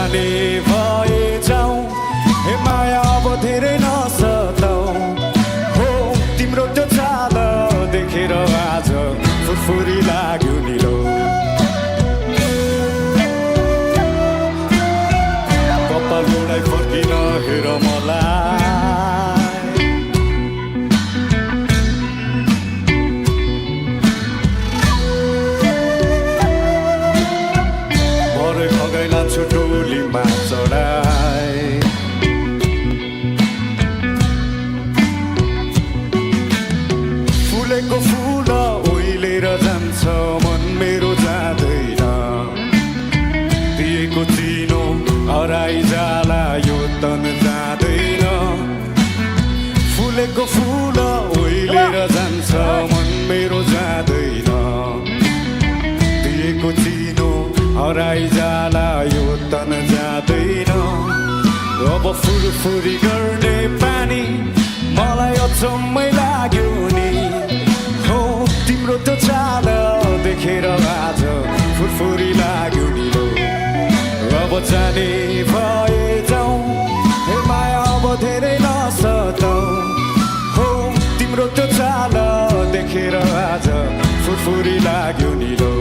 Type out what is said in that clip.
जाने भए जाऊ हे माया अब धेरै नसताऊ हो तिम्रो त्यो चाल देखेर आज फुरफुरी लाग्यो निलो कपाल उडाइ फर्किन हेर मलाई भरे खगाइ लान्छु टोलीमा चढाइ फुलेको फुल ओइलेर जान्छ मन मेरो जाँदैन दिएको चिनो हराइ जाला यो तन जाँदैन फुलेको फुल ओइलेर जान्छ मन मेरो जाँदैन दिएको चिनो हराइ जाला यो तन जाँदैन अब फुरफुरी गर्ने पानी मलाई अचम्मै लाग्यो नि हो तिम्रो त्यो चाल देखेर आज फुरफुरी लाग्यो नि लो अब जाने भए जाऊ हे माया अब धेरै नसताऊ हो तिम्रो त्यो चाल देखेर आज फुरफुरी लाग्यो नि लो